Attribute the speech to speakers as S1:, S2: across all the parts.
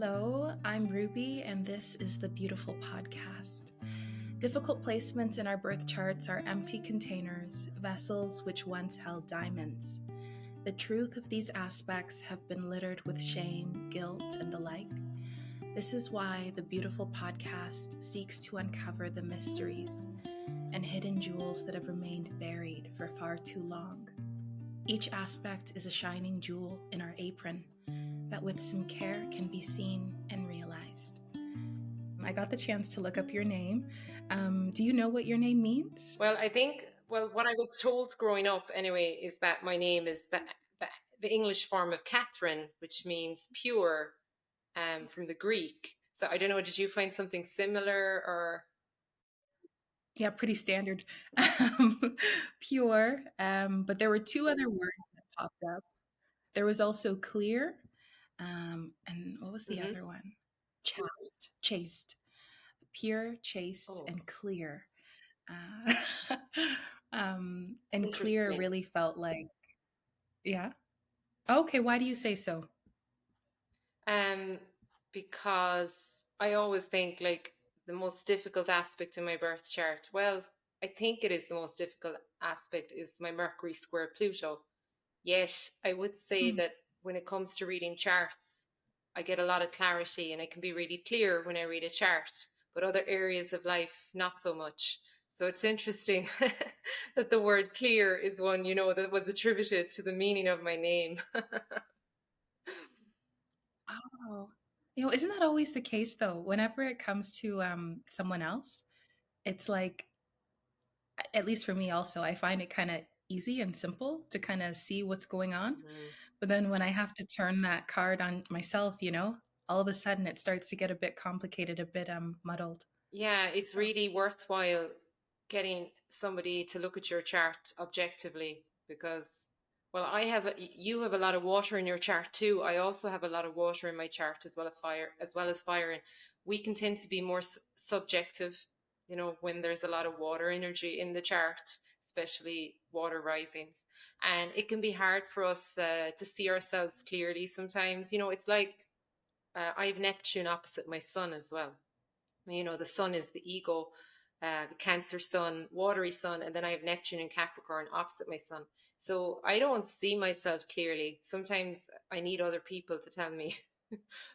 S1: Hello, I'm Ruby, and this is the Beautiful Podcast. Difficult placements in our birth charts are empty containers, vessels which once held diamonds. The truth of these aspects have been littered with shame, guilt, and the like. This is why the Beautiful Podcast seeks to uncover the mysteries and hidden jewels that have remained buried for far too long. Each aspect is a shining jewel in our apron that with some care can be seen and realized. I got the chance to look up your name. Do you know what your name means?
S2: Well, what I was told growing up anyway is that my name is the English form of Catherine, which means pure, from the Greek. So I don't know, did you find something similar or?
S1: Yeah, pretty standard. Pure. But there were two other words that popped up. There was also clear. And what was the
S2: Mhm.
S1: other one? Chaste. Chaste. Pure, chaste,
S2: Oh,
S1: and clear. Uh, and clear
S2: interesting.
S1: really felt like, yeah. Okay, why do you say so?
S2: Um, because I always think like the most difficult aspect in my birth chart, well, I think it is the most difficult aspect is my Mercury square Pluto. Yet I would say
S1: Hmm.
S2: that when it comes to reading charts, I get a lot of clarity and I can be really clear when I read a chart, but other areas of life, not so much. So it's interesting that the word clear is one, that was attributed to the meaning of my name.
S1: Oh, isn't that always the case though? Whenever it comes to someone else, it's like, at least for me also, I find it kind of easy and simple to kind of see what's going on.
S2: Mhm.
S1: But then when I have to turn that card on myself, all of a sudden it starts to get a bit complicated, a bit muddled.
S2: Yeah, it's
S1: So,
S2: really worthwhile getting somebody to look at your chart objectively because, well, you have a lot of water in your chart too. I also have a lot of water in my chart as well as fire, and we can tend to be more subjective, when there's a lot of water energy in the chart, especially water risings, and it can be hard for us to see ourselves clearly sometimes. It's like I have Neptune opposite my sun as well. The sun is the ego, the Cancer sun, watery sun, and then I have Neptune and Capricorn opposite my sun. So I don't see myself clearly. Sometimes I need other people to tell me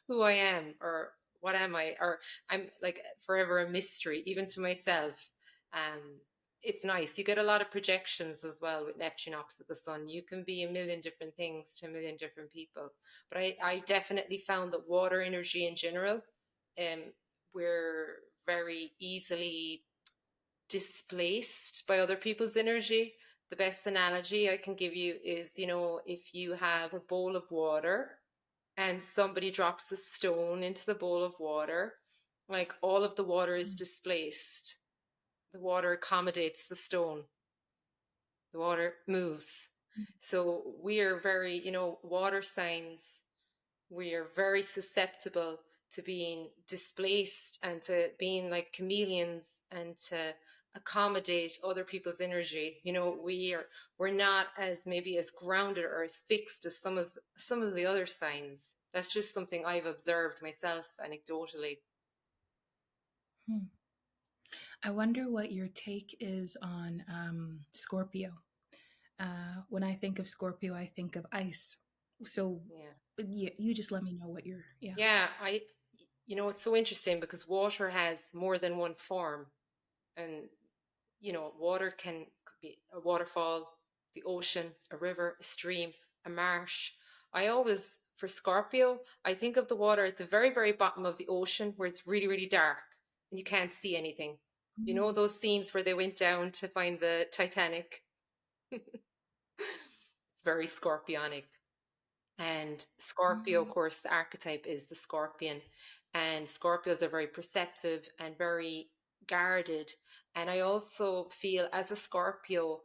S2: who I am or what am I, or I'm like forever a mystery, even to myself. Um, it's nice. You get a lot of projections as well with Neptune opposite the sun. You can be a million different things to a million different people. But I definitely found that water energy in general, um, we're very easily displaced by other people's energy. The best analogy I can give you is, if you have a bowl of water and somebody drops a stone into the bowl of water, like all of the water is displaced. The water accommodates the stone, the water moves. So we are very, water signs, we are very susceptible to being displaced and to being like chameleons and to accommodate other people's energy. We're not as maybe as grounded or as fixed as some of the other signs. That's just something I've observed myself anecdotally.
S1: hmm. I wonder what your take is on Scorpio. When I think of Scorpio, I think of ice. So,
S2: Yeah.
S1: yeah, you just let me know what yeah.
S2: Yeah, it's so interesting because water has more than one form. And water could be a waterfall, the ocean, a river, a stream, a marsh. For Scorpio, I think of the water at the very, very bottom of the ocean where it's really, really dark and you can't see anything. You know
S1: Mm.
S2: those scenes where they went down to find the Titanic? It's very scorpionic. And Scorpio, of
S1: Mm.
S2: course, the archetype is the scorpion. And Scorpios are very perceptive and very guarded. And I also feel as a Scorpio,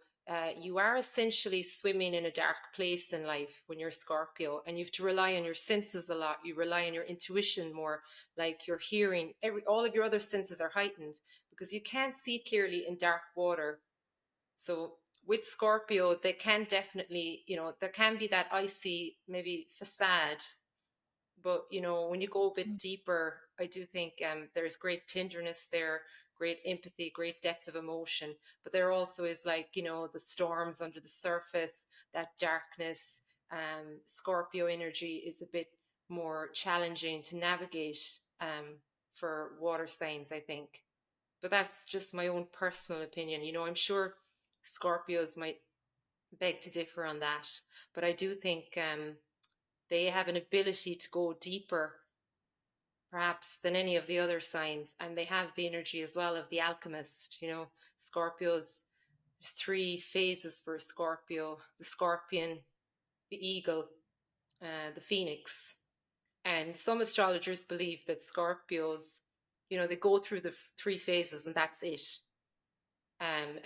S2: you are essentially swimming in a dark place in life when you're Scorpio, and you have to rely on your senses a lot. You rely on your intuition more, like your hearing. All of your other senses are heightened because you can't see clearly in dark water. So with Scorpio, they can definitely, there can be that icy maybe facade But when you go a bit
S1: Mm.
S2: deeper, I do think there's great tenderness there, great empathy, great depth of emotion. But there also is, like, the storms under the surface, that darkness. Scorpio energy is a bit more challenging to navigate for water signs, I think. But that's just my own personal opinion. I'm sure Scorpios might beg to differ on that, but I do think they have an ability to go deeper, perhaps, than any of the other signs, and they have the energy as well of the alchemist. Scorpios. There's three phases for a Scorpio: the scorpion, the eagle, the phoenix. And some astrologers believe that Scorpios, they go through the three phases and that's it. And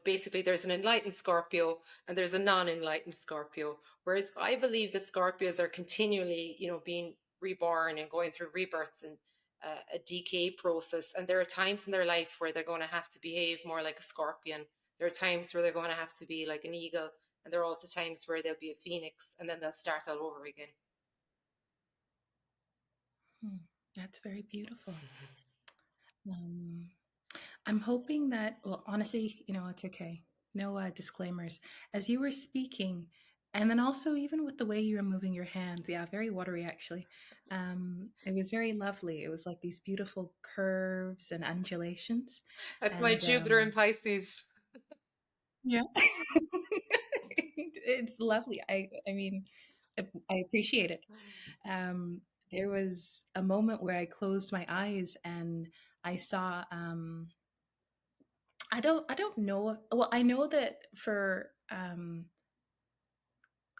S2: basically there's an enlightened Scorpio and there's a non-enlightened Scorpio. Whereas I believe that Scorpios are continually, being reborn and going through rebirths and a decay process. And there are times in their life where they're going to have to behave more like a scorpion. There are times where they're going to have to be like an eagle. And there are also times where they'll be a phoenix and then they'll start all over again.
S1: Hmm. That's very beautiful. Um, I'm hoping that, well, honestly, it's okay. No disclaimers. As you were speaking, and then also even with the way you were moving your hands, yeah, very watery actually. It was very lovely. It was like these beautiful curves and undulations.
S2: That's my
S1: And
S2: Jupiter in Pisces.
S1: yeah, it's lovely. I mean, I appreciate it. Um, there was a moment where I closed my eyes and I saw I don't know. Well, I know that for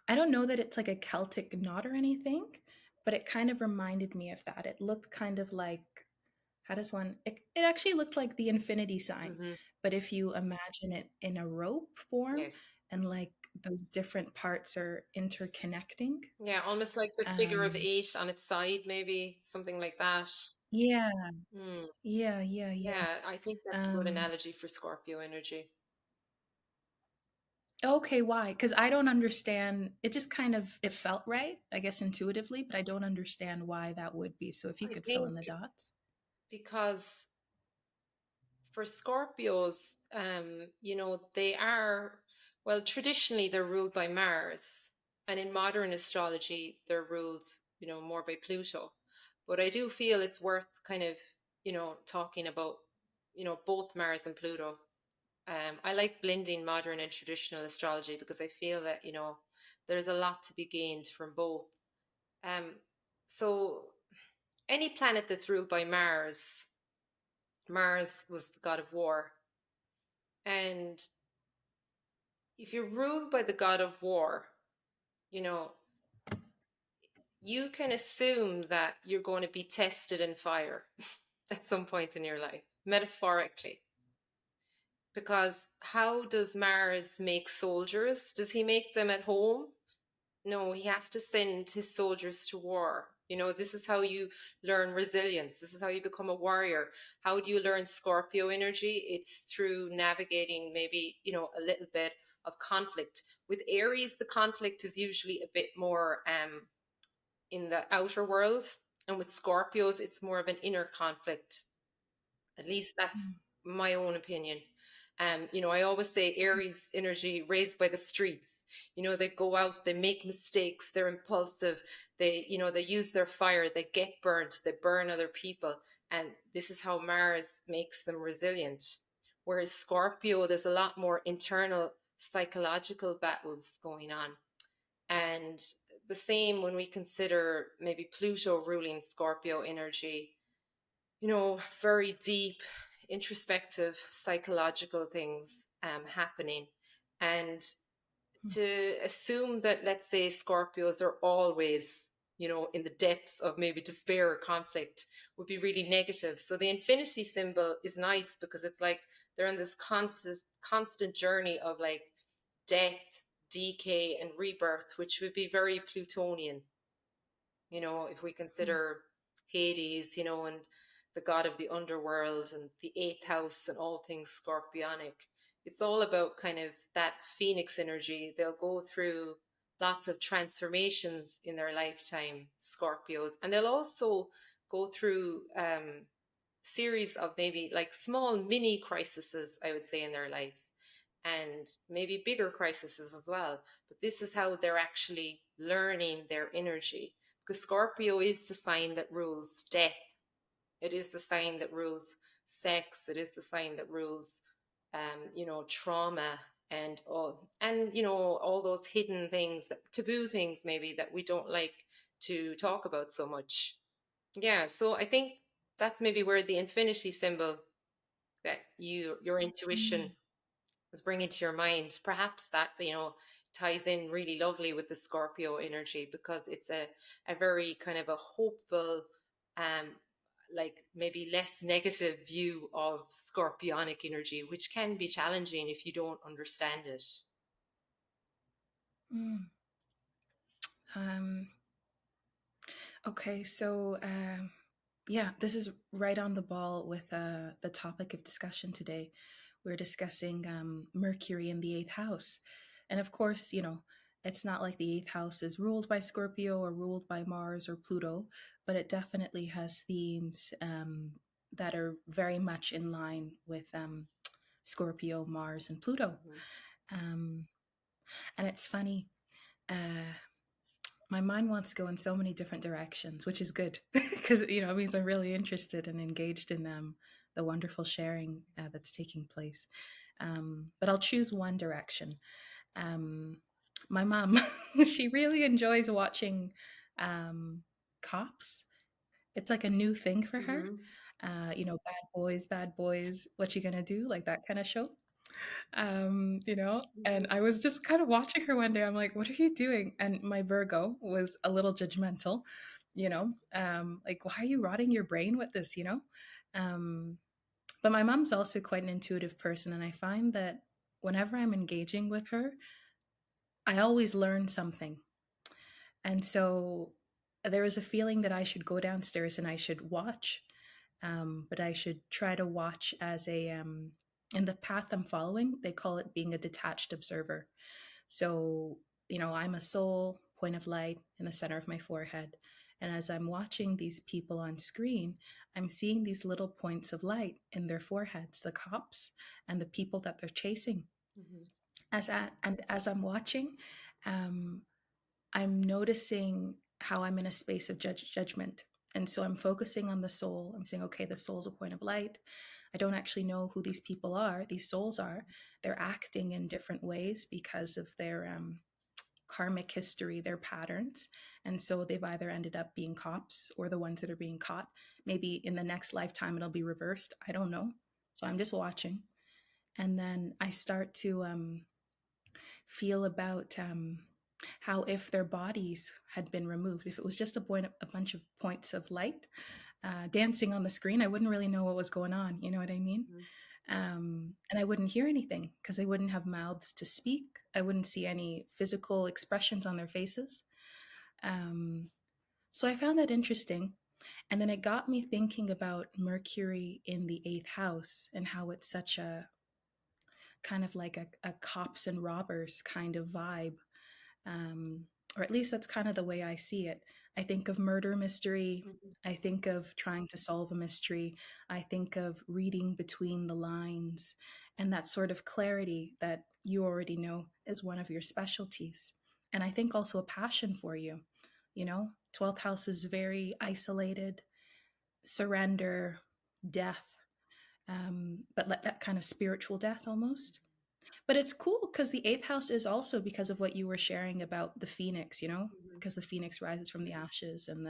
S1: I don't know that it's like a Celtic knot or anything, but it kind of reminded me of that. It looked kind of like, how does one it actually looked like the infinity sign,
S2: Hmm.
S1: but if you imagine it in a rope form
S2: Yes.
S1: and like those different parts are interconnecting.
S2: Yeah, almost like the figure of
S1: Um
S2: eight on its side, maybe something like that.
S1: yeah,
S2: Hmm.
S1: yeah.
S2: Yeah, I think that's a good
S1: Um
S2: analogy for Scorpio energy.
S1: okay, why? Because I don't understand. It just kind of it felt right, I guess intuitively, but I don't understand why that would be. So if you
S2: I
S1: could fill
S2: think
S1: in the dots.
S2: because for Scorpios, they are, well, traditionally they're ruled by Mars, and in modern astrology, they're ruled, more by Pluto. But I do feel it's worth kind of, talking about, both Mars and Pluto. I like blending modern and traditional astrology because I feel that, there's a lot to be gained from both. Um, so any planet that's ruled by Mars, Mars was the god of war. And if you're ruled by the god of war, you know, you can assume that you're going to be tested in fire at some point in your life, metaphorically. Because how does Mars make soldiers? Does he make them at home? No, he has to send his soldiers to war. This is how you learn resilience. This is how you become a warrior. How do you learn Scorpio energy? It's through navigating maybe, a little bit of conflict. With Aries, the conflict is usually a bit more in the outer world. And with Scorpios, it's more of an inner conflict. At least that's
S1: Mm,
S2: my own opinion. I always say Aries energy raised by the streets. They go out, they make mistakes, they're impulsive, they use their fire, they get burnt, they burn other people. And this is how Mars makes them resilient. Whereas Scorpio, there's a lot more internal psychological battles going on. And the same when we consider maybe Pluto ruling Scorpio energy, very deep, introspective, psychological things happening. And
S1: mm,
S2: to assume that, let's say, Scorpios are always, in the depths of maybe despair or conflict would be really negative. So the infinity symbol is nice because it's like they're on this constant journey of like death, decay, and rebirth, which would be very Plutonian. If we
S1: mm,
S2: consider Hades, and the god of the underworld and the eighth house and all things scorpionic, it's all about kind of that phoenix energy. They'll go through lots of transformations in their lifetime, Scorpios. And they'll also go through series of maybe like small mini crises, I would say, in their lives, and maybe bigger crises as well. But this is how they're actually learning their energy, because Scorpio is the sign that rules death. It is the sign that rules sex. It is the sign that rules, trauma and all those hidden things, that taboo things maybe that we don't like to talk about so much. Yeah, so I think that's maybe where the infinity symbol that your intuition
S1: Mm.
S2: was bringing to your mind, perhaps that ties in really lovely with the Scorpio energy, because it's a very kind of a hopeful, um like maybe less negative view of scorpionic energy, which can be challenging if you don't understand it.
S1: Mm. Um, okay, so yeah, this is right on the ball with the topic of discussion today. We're discussing Mercury in the eighth house. And of course, it's not like the eighth house is ruled by Scorpio or ruled by Mars or Pluto, but it definitely has themes that are very much in line with Scorpio, Mars, and Pluto.
S2: Mhm.
S1: Um, and it's funny. Uh, my mind wants to go in so many different directions, which is good because it means I'm really interested and engaged in the wonderful sharing that's taking place. But I'll choose one direction. Um, my mom, she really enjoys watching um, cops. It's like a new thing for her.
S2: Mhm.
S1: Bad boys, what you gonna do? Like that kind of show. And
S2: Mhm.
S1: I was just kind of watching her one day. I'm like, what are you doing? And my Virgo was a little judgmental, like, why are you rotting your brain with this, Um, but my mom's also quite an intuitive person. And I find that whenever I'm engaging with her, I always learn something. And so there was a feeling that I should go downstairs and I should watch, but I should try to watch as in the path I'm following, they call it being a detached observer. So, I'm a soul, point of light in the center of my forehead. And as I'm watching these people on screen, I'm seeing these little points of light in their foreheads, the cops and the people that they're chasing.
S2: Mhm.
S1: And as I'm watching, um, I'm noticing how I'm in a space of judgment. And so I'm focusing on the soul. I'm saying, okay, the soul's a point of light. I don't actually know who these people are, these souls are. They're acting in different ways because of their karmic history, their patterns. And so they've either ended up being cops or the ones that are being caught. Maybe in the next lifetime it'll be reversed. I don't know. So I'm just watching. And then I start to feel about how if their bodies had been removed, if it was just a bunch of points of light dancing on the screen, I wouldn't really know what was going on. You know what I mean?
S2: Mhm.
S1: And I wouldn't hear anything because they wouldn't have mouths to speak. I wouldn't see any physical expressions on their faces. Um, so I found that interesting. And then it got me thinking about Mercury in the eighth house and how it's such a kind of like a cops and robbers kind of vibe, um, or at least that's kind of the way I see it. I think of murder mystery.
S2: Mhm.
S1: I think of trying to solve a mystery. I think of reading between the lines and that sort of clarity that you already know is one of your specialties. And I think also a passion for you. 12th house is very isolated, surrender, death, but let that kind of spiritual death almost. But it's cool because the eighth house is also because of what you were sharing about the phoenix,
S2: Mhm.
S1: because the phoenix rises from the ashes and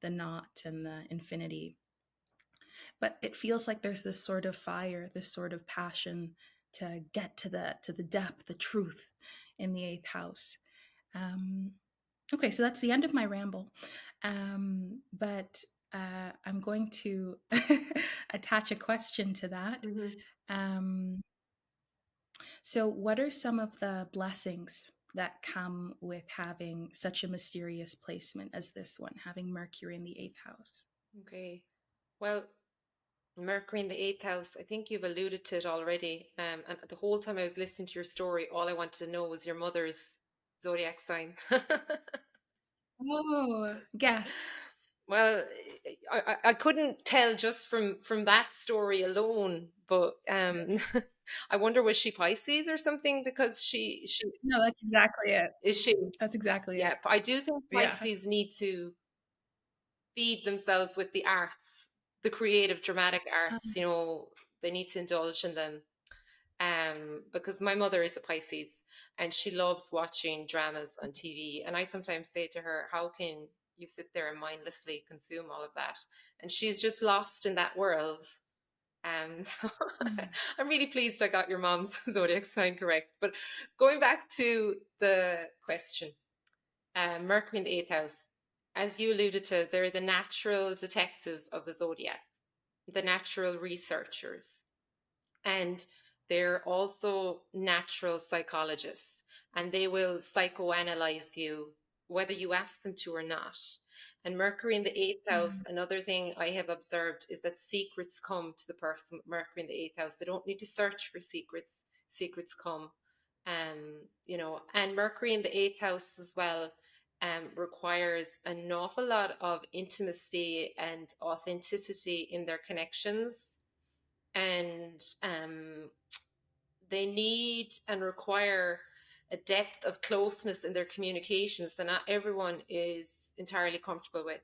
S1: the knot and the infinity. But it feels like there's this sort of fire, this sort of passion to get to the depth, the truth in the eighth house. Um, okay, so that's the end of my ramble. But I'm going to attach a question to that.
S2: Mhm.
S1: Um, So, what are some of the blessings that come with having such a mysterious placement as this one, having Mercury in the eighth house?
S2: Okay. Well, Mercury in the eighth house, I think you've alluded to it already. And the whole time I was listening to your story, all I wanted to know was your mother's. zodiac sign?
S1: Oh, guess.
S2: Well, I couldn't tell just from that story alone, but I wonder, was she Pisces or something? Because she
S1: No, that's exactly it.
S2: is she.
S1: That's exactly
S2: Yeah,
S1: it.
S2: I do think
S1: Yeah.
S2: Pisces need to feed themselves with the arts, the creative, dramatic arts.
S1: Um,
S2: You know, they need to indulge in them. Because my mother is a Pisces and she loves watching dramas on TV. And I sometimes say to her, how can you sit there and mindlessly consume all of that? And she's just lost in that world. So
S1: mm,
S2: I'm really pleased I got your mom's zodiac sign correct. But going back to the question, Mercury in the eighth house, as you alluded to, they're the natural detectives of the zodiac, the natural researchers, and they're also natural psychologists, and they will psychoanalyze you whether you ask them to or not. And Mercury in the eighth house,
S1: mm,
S2: another thing I have observed is that secrets come to the person with Mercury in the eighth house. They don't need to search for secrets, secrets come. And Mercury in the eighth house as well requires an awful lot of intimacy and authenticity in their connections, and they need and require a depth of closeness in their communications that not everyone is entirely comfortable with.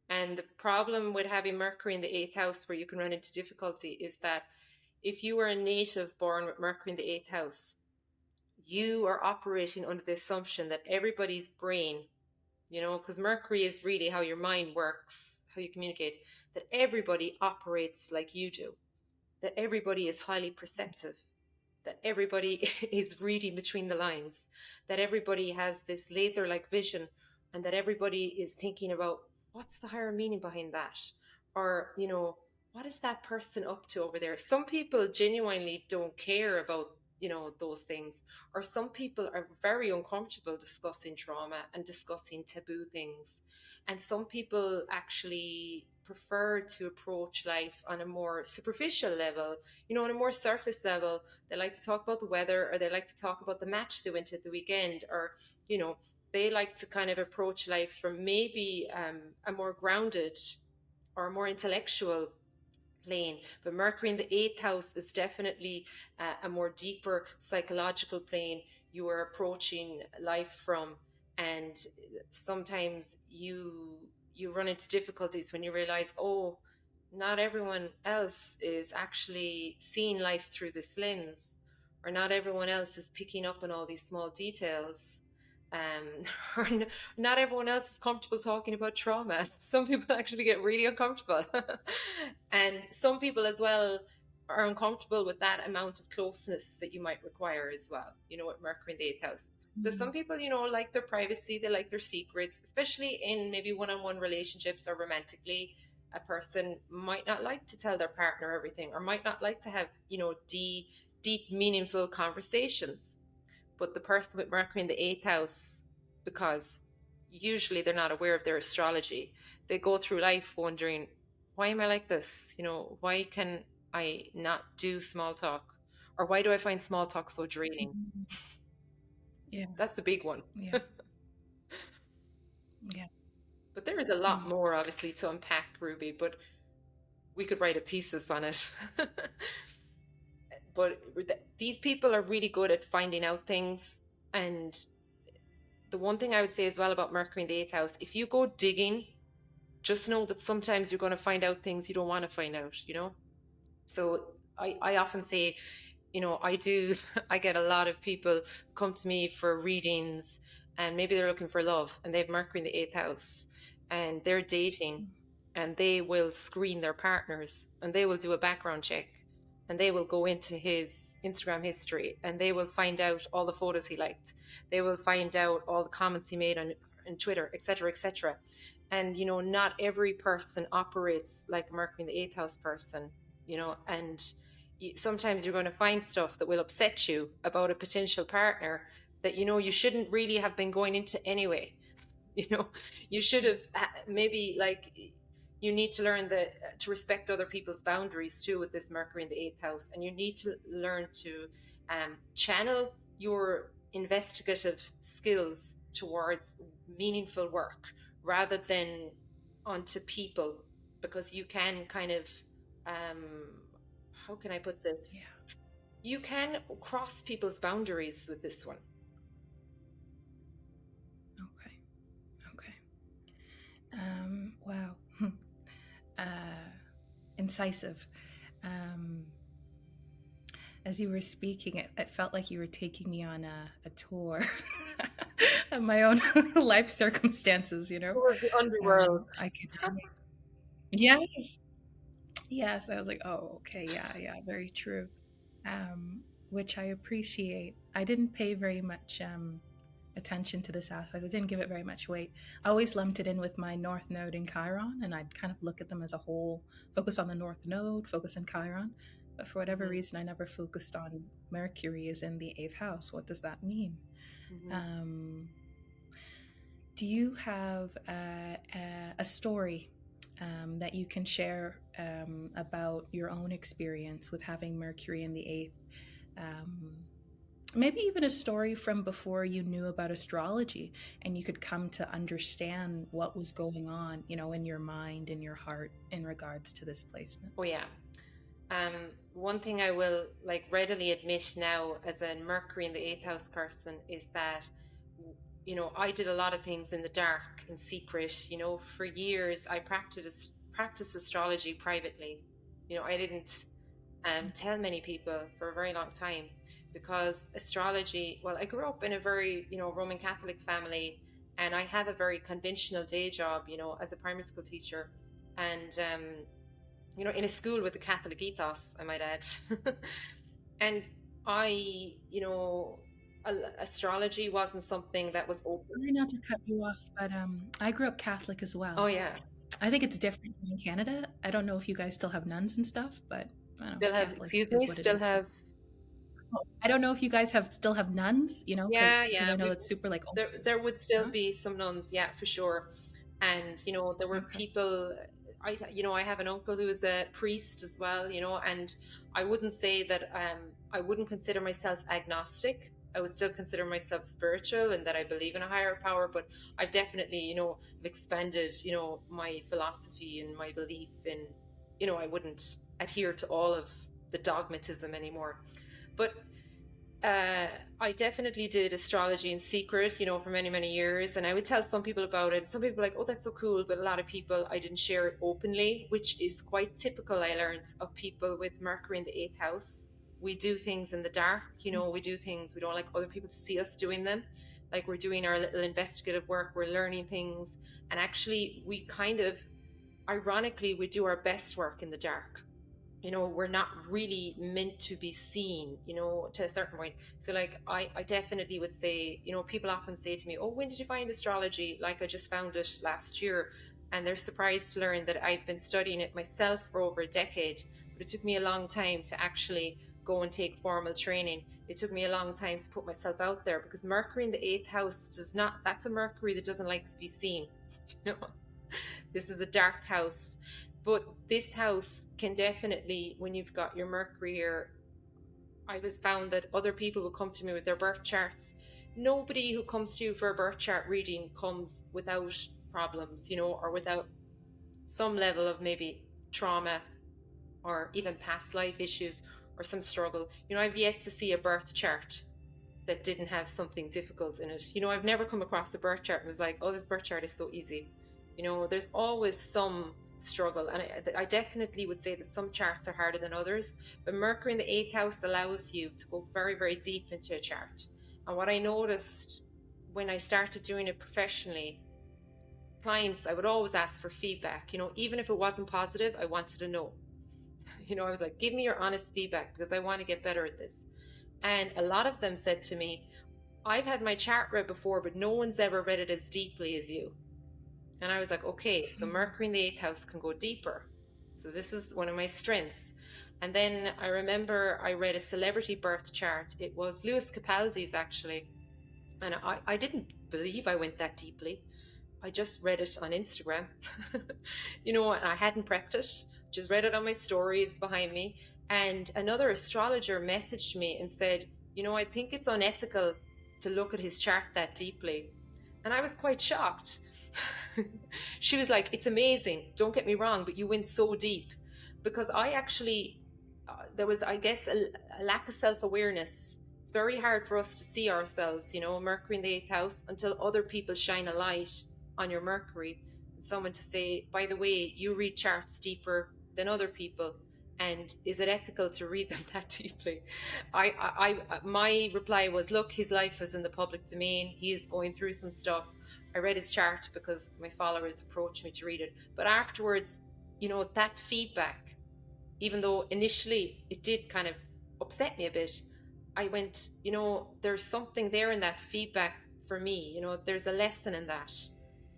S2: And the problem with having Mercury in the eighth house, where you can run into difficulty, is that if you are a native born with Mercury in the eighth house, you are operating under the assumption that everybody's brain, because Mercury is really how your mind works, how you communicate, that everybody operates like you do, that everybody is highly perceptive, that everybody is reading between the lines, that everybody has this laser like vision, and that everybody is thinking about what's the higher meaning behind that? Or, what is that person up to over there? Some people genuinely don't care about, those things. Or some people are very uncomfortable discussing trauma and discussing taboo things. And some people actually prefer to approach life on a more superficial level, on a more surface level. They like to talk about the weather, or they like to talk about the match they went to at the weekend, or, you know, they like to kind of approach life from maybe a more grounded or more intellectual plane. But Mercury in the eighth house is definitely a more deeper psychological plane you are approaching life from. And sometimes you run into difficulties when you realize, oh, not everyone else is actually seeing life through this lens, or not everyone else is picking up on all these small details. Or not everyone else is comfortable talking about trauma. Some people actually get really uncomfortable. And some people as well are uncomfortable with that amount of closeness that you might require as well, with Mercury in the eighth house. Because some
S1: mm,
S2: people, like their privacy, they like their secrets, especially in maybe one on one relationships or romantically. A person might not like to tell their partner everything, or might not like to have, deep, meaningful conversations. But the person with Mercury in the eighth house, because usually they're not aware of their astrology, they go through life wondering, why am I like this? Why can I not do small talk? Or why do I find small talk so draining?
S1: mm. Yeah.
S2: That's the big one.
S1: Yeah. Yeah.
S2: But there is a lot
S1: Mm,
S2: more, obviously, to unpack, Ruby, but we could write a thesis on it. But these people are really good at finding out things. And the one thing I would say as well about Mercury in the eighth house, if you go digging, just know that sometimes you're going to find out things you don't want to find out. So I often say, I do, I get a lot of people come to me for readings, and maybe they're looking for love and they have Mercury in the eighth house and they're dating,
S1: mm,
S2: and they will screen their partners and they will do a background check, and they will go into his Instagram history and they will find out all the photos he liked. They will find out all the comments he made on Twitter, etc., etc. And, not every person operates like a Mercury in the eighth house person, and sometimes you're going to find stuff that will upset you about a potential partner that you shouldn't really have been going into anyway. you know you should have maybe, like, you need to learn to respect other people's boundaries too with this Mercury in the eighth house, and you need to learn to channel your investigative skills towards meaningful work rather than onto people, because you can kind of, how can I put this?
S1: Yeah.
S2: You can cross people's boundaries with this one.
S1: Okay. Okay. Wow. Incisive. Um, as you were speaking, it felt like you were taking me on a tour of my own life circumstances, you know?
S2: Or the underworld.
S1: I could, yes, yes. I was like, oh, okay, yeah, yeah, very true. Which I appreciate. I didn't pay very much attention to this aspect. I didn't give it very much weight. I always lumped it in with my North Node in Chiron, and I'd kind of look at them as a whole, focus on the North Node, focus on Chiron. But for whatever reason, I never focused on Mercury is in the 8th house. What does that mean? Do you have a story that you can share about your own experience with having Mercury in the 8th? Maybe even a story from before you knew about astrology and you could come to understand what was going on, you know, in your mind, in your heart, in regards to this placement.
S2: Oh yeah. One thing I will like readily admit now as a Mercury in the 8th house person is that, you know, I did a lot of things in the dark, in secret. You know, for years I practiced astrology privately. You know, I didn't tell many people for a very long time, because astrology, well, I grew up in a very, you know, Roman Catholic family, and I have a very conventional day job, you know, as a primary school teacher, and you know, in a school with a Catholic ethos, I might add. And I, you know, astrology wasn't something that was open.
S1: Sorry not to cut you off, but I grew up Catholic as well.
S2: Oh yeah.
S1: I think it's different in Canada. I don't know if you guys still have nuns and stuff, but I don't know,
S2: Still have,
S1: Catholic
S2: excuse
S1: is
S2: me,
S1: what it
S2: still
S1: is.
S2: have.
S1: I don't know if you guys still have nuns, you know, because I know it's super like old.
S2: There would still be some nuns, yeah, for sure. And you know, there were people. You know, I have an uncle who is a priest as well, you know, and I wouldn't say that I wouldn't consider myself agnostic. I would still consider myself spiritual and that I believe in a higher power, but I've definitely, you know, expanded, you know, my philosophy and my belief in, you know, I wouldn't adhere to all of the dogmatism anymore. But I definitely did astrology in secret, you know, for many, many years. And I would tell some people about it. Some people were like, oh, that's so cool. But a lot of people, I didn't share it openly, which is quite typical, I learned, of people with Mercury in the 8th house. We do things in the dark, you know, we do things, we don't like other people to see us doing them. Like we're doing our little investigative work, we're learning things. And actually, we kind of, ironically, we do our best work in the dark. You know, we're not really meant to be seen, you know, to a certain point. So like I definitely would say, you know, people often say to me, oh, when did you find astrology? Like I just found it last year. And they're surprised to learn that I've been studying it myself for over a decade, but it took me a long time to actually go and take formal training. It took me a long time to put myself out there, because Mercury in the 8th house does not, that's a Mercury that doesn't like to be seen. You know, this is a dark house. But this house can definitely, when you've got your Mercury here, I was found that other people will come to me with their birth charts. Nobody who comes to you for a birth chart reading comes without problems, you know, or without some level of maybe trauma or even past life issues or some struggle. You know, I've yet to see a birth chart that didn't have something difficult in it. You know, I've never come across a birth chart and was like, oh, this birth chart is so easy. You know, there's always some struggle, and I definitely would say that some charts are harder than others, but Mercury in the 8th house allows you to go very, very deep into a chart. And what I noticed when I started doing it professionally, clients, I would always ask for feedback, you know, even if it wasn't positive, I wanted to know. You know, I was like, give me your honest feedback because I want to get better at this. And a lot of them said to me, I've had my chart read before, but no one's ever read it as deeply as you. And I was like, okay, so Mercury in the 8th house can go deeper. So this is one of my strengths. And then I remember I read a celebrity birth chart. It was Lewis Capaldi's, actually. And I didn't believe I went that deeply. I just read it on Instagram, you know, and I hadn't prepped it, just read it on my stories behind me. And another astrologer messaged me and said, you know, I think it's unethical to look at his chart that deeply. And I was quite shocked. She was like, it's amazing, don't get me wrong, but you went so deep. Because I actually, there was, I guess, a lack of self-awareness. It's very hard for us to see ourselves, Mercury in the 8th house, until other people shine a light on your Mercury. And someone to say, by the way, you read charts deeper than other people. And is it ethical to read them that deeply? My reply was, look, his life is in the public domain. He is going through some stuff. I read his chart because my followers approached me to read it. But afterwards, that feedback, even though initially it did kind of upset me a bit, I went, there's something there in that feedback for me. There's a lesson in that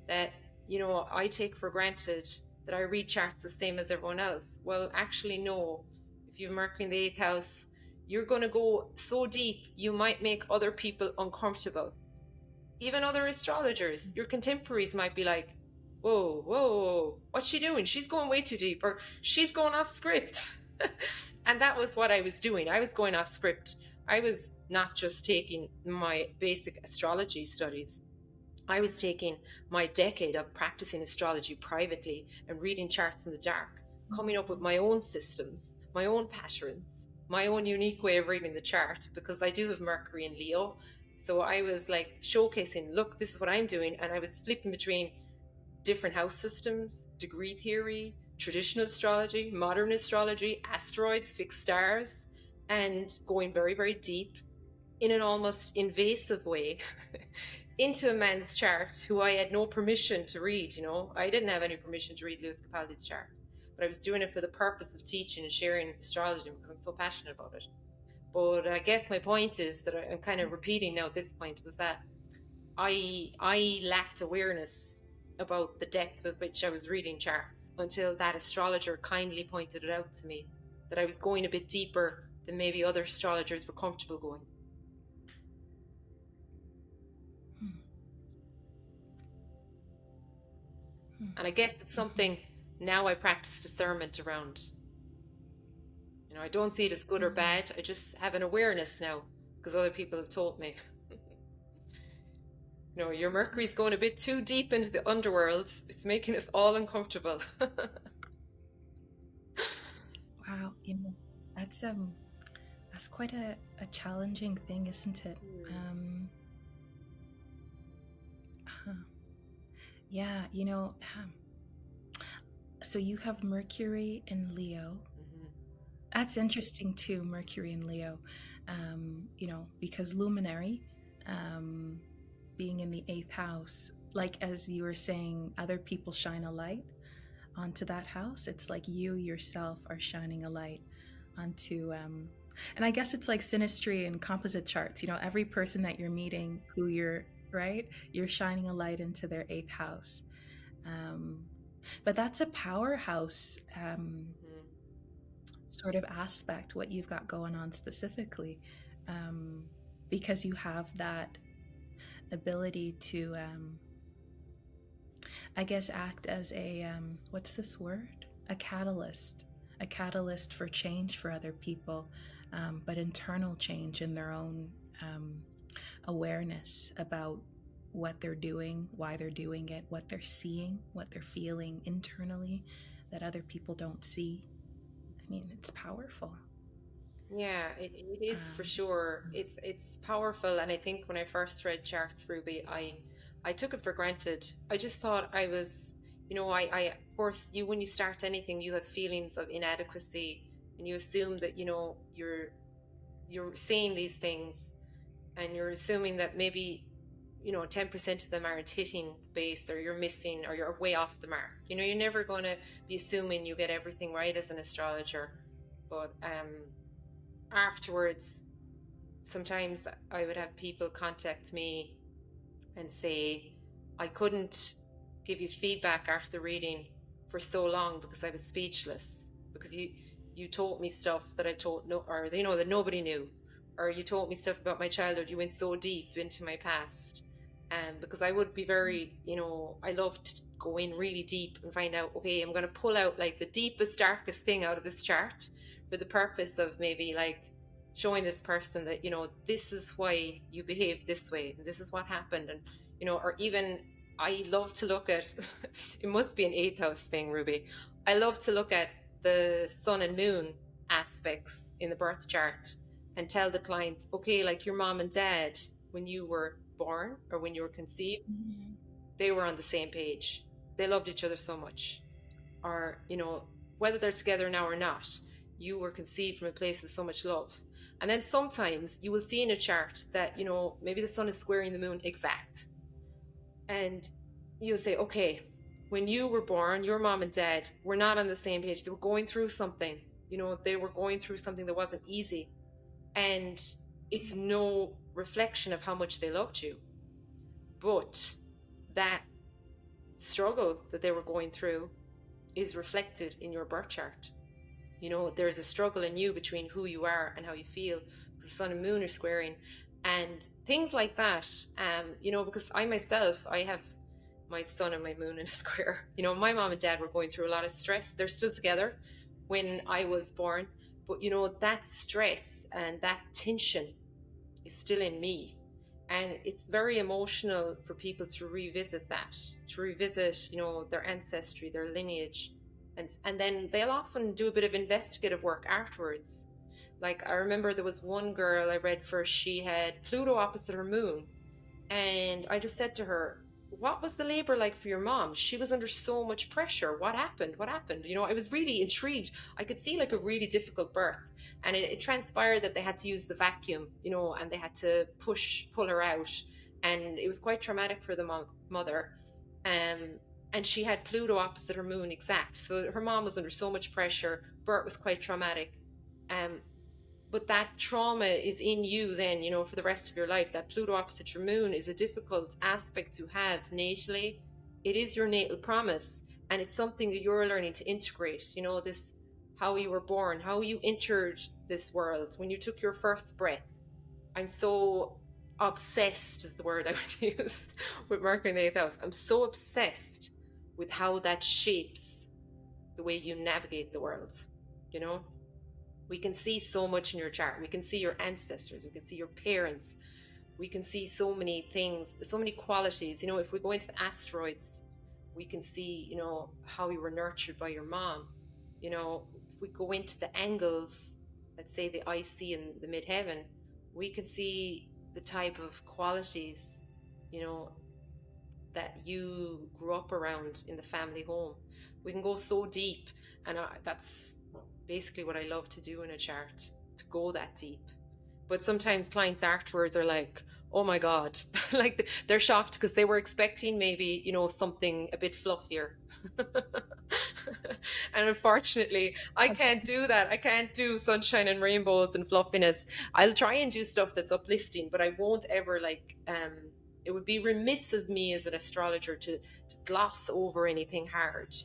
S2: I take for granted that I read charts the same as everyone else. Well, actually, no. If you have Mercury in the 8th house, you're going to go so deep, you might make other people uncomfortable. Even other astrologers, your contemporaries might be like, whoa, whoa, what's she doing? She's going way too deep, or she's going off script. And that was what I was doing. I was going off script. I was not just taking my basic astrology studies. I was taking my decade of practicing astrology privately and reading charts in the dark, coming up with my own systems, my own patterns, my own unique way of reading the chart, because I do have Mercury in Leo. So I was like showcasing, look, this is what I'm doing. And I was flipping between different house systems, degree theory, traditional astrology, modern astrology, asteroids, fixed stars, and going very, very deep in an almost invasive way into a man's chart who I had no permission to read. I didn't have any permission to read Lewis Capaldi's chart, but I was doing it for the purpose of teaching and sharing astrology because I'm so passionate about it. But I guess my point is that I'm kind of repeating now at this point, was that I lacked awareness about the depth with which I was reading charts until that astrologer kindly pointed it out to me, that I was going a bit deeper than maybe other astrologers were comfortable going. And I guess it's something now I practice discernment around. I don't see it as good or bad. I just have an awareness now because other people have told me. Your Mercury's going a bit too deep into the underworld. It's making us all uncomfortable.
S1: Wow, that's quite a challenging thing, isn't it? Yeah, so you have Mercury in Leo. That's interesting too, Mercury in Leo, because luminary, being in the 8th house, like as you were saying, other people shine a light onto that house. It's like you yourself are shining a light onto, and I guess it's like synastry and composite charts. Every person that you're meeting, who you're shining a light into their 8th house. But that's a powerhouse sort of aspect, what you've got going on specifically, because you have that ability to, I guess, act as a, what's this word? A catalyst for change for other people, but internal change in their own awareness about what they're doing, why they're doing it, what they're seeing, what they're feeling internally that other people don't see. I mean, it's powerful.
S2: Yeah, it is for sure. It's powerful, and I think when I first read charts, Ruby, I took it for granted. I just thought I was, I of course, when you start anything, you have feelings of inadequacy, and you assume that you're saying these things, and you're assuming that maybe 10% of them aren't hitting the base, or you're missing, or you're way off the mark. You're never going to be assuming you get everything right as an astrologer. But afterwards, sometimes I would have people contact me and say, I couldn't give you feedback after the reading for so long because I was speechless, because you told me stuff that I told that nobody knew, or you told me stuff about my childhood. You went so deep into my past. Because I would be very, I love to go in really deep and find out, okay, I'm going to pull out like the deepest, darkest thing out of this chart for the purpose of maybe like showing this person that, this is why you behave this way, and this is what happened. And, or even I love to look at, it must be an eighth house thing, Ruby. I love to look at the sun and moon aspects in the birth chart and tell the client, okay, like your mom and dad, when you were born or when you were conceived, they were on the same page. They loved each other so much. Or, whether they're together now or not, you were conceived from a place of so much love. And then sometimes you will see in a chart that, maybe the sun is squaring the moon exact. And you'll say, okay, when you were born, your mom and dad were not on the same page. They were going through something. They were going through something that wasn't easy. And it's no reflection of how much they loved you. But that struggle that they were going through is reflected in your birth chart. There's a struggle in you between who you are and how you feel, because the sun and moon are squaring and things like that. Because I myself, I have my sun and my moon in a square. My mom and dad were going through a lot of stress. They're still together when I was born, but that stress and that tension is still in me. And it's very emotional for people to revisit that, their ancestry, their lineage. And then they'll often do a bit of investigative work afterwards. Like I remember there was one girl I read for, she had Pluto opposite her moon. And I just said to her, what was the labor like for your mom? She was under so much pressure. What happened? I was really intrigued. I could see like a really difficult birth. And it transpired that they had to use the vacuum, and they had to pull her out. And it was quite traumatic for the mother. And she had Pluto opposite her moon exact. So her mom was under so much pressure. Birth was quite traumatic. But that trauma is in you then, for the rest of your life. That Pluto opposite your moon is a difficult aspect to have natally. It is your natal promise, and it's something that you're learning to integrate. This, how you were born, how you entered this world, when you took your first breath. I'm so obsessed, is the word I would use, with Mercury in the 8th house. I'm so obsessed with how that shapes the way you navigate the world. We can see so much in your chart. We can see your ancestors. We can see your parents. We can see so many things, so many qualities. If we go into the asteroids, we can see, how you were nurtured by your mom. If we go into the angles, let's say the IC and the midheaven, we can see the type of qualities, that you grew up around in the family home. We can go so deep, and that's basically what I love to do in a chart, to go that deep. But sometimes clients afterwards are like, oh my God, like they're shocked because they were expecting maybe, something a bit fluffier. And unfortunately, I can't do that. I can't do sunshine and rainbows and fluffiness. I'll try and do stuff that's uplifting, but I won't ever it would be remiss of me as an astrologer to gloss over anything hard,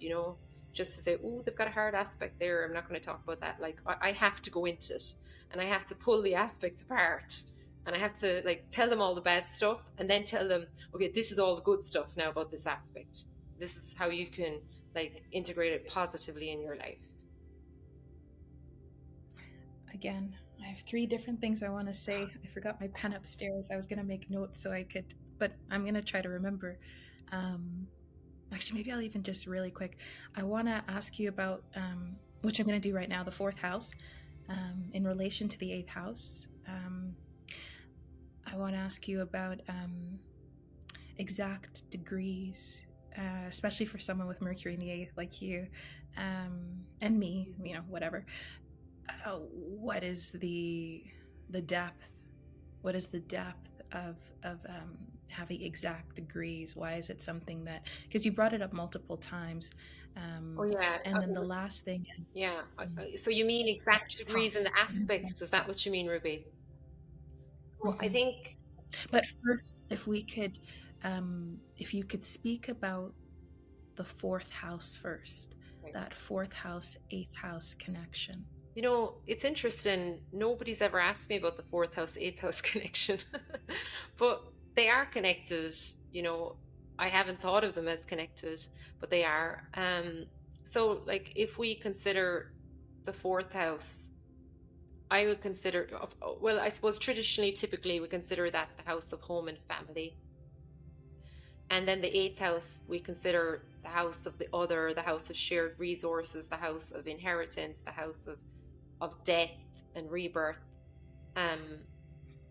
S2: just to say, oh, they've got a hard aspect there. I'm not going to talk about that. Like, I have to go into it, and I have to pull the aspects apart, and I have to tell them all the bad stuff, and then tell them, okay, this is all the good stuff now about this aspect. This is how you can integrate it positively in your life.
S1: Again, I have 3 different things I want to say. I forgot my pen upstairs. I was going to make notes so I could, but I'm going to try to remember. Actually, maybe I'll even just really quick. I want to ask you about, which I'm going to do right now, the 4th house, in relation to the 8th house. I want to ask you about exact degrees, especially for someone with Mercury in the 8th like you, and me, whatever. What is the depth? What is the depth of having exact degrees? Why is it something that, because you brought it up multiple times.
S2: Oh yeah.
S1: And then the last thing is,
S2: so you mean exact degrees in the aspects? Is that what you mean, Ruby? Well, I think.
S1: But first, if you could speak about the 4th house first, that 4th house, 8th house connection.
S2: It's interesting. Nobody's ever asked me about the 4th house, 8th house connection, but they are connected. I haven't thought of them as connected, but they are. So if we consider the 4th house, I would consider, well, I suppose traditionally, typically, we consider that the house of home and family. And then the eighth house, we consider the house of the other, the house of shared resources, the house of inheritance, the house of death and rebirth.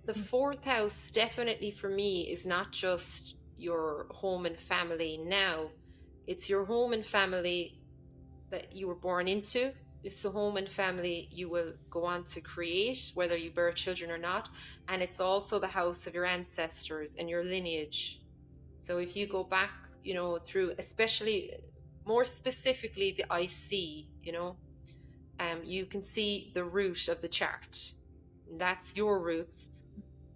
S2: The fourth house, definitely for me, is not just your home and family now, it's your home and family that you were born into. It's the home and family you will go on to create, whether you bear children or not. And it's also the house of your ancestors and your lineage. So if you go back, through, especially more specifically the IC, you can see the root of the chart. That's your roots,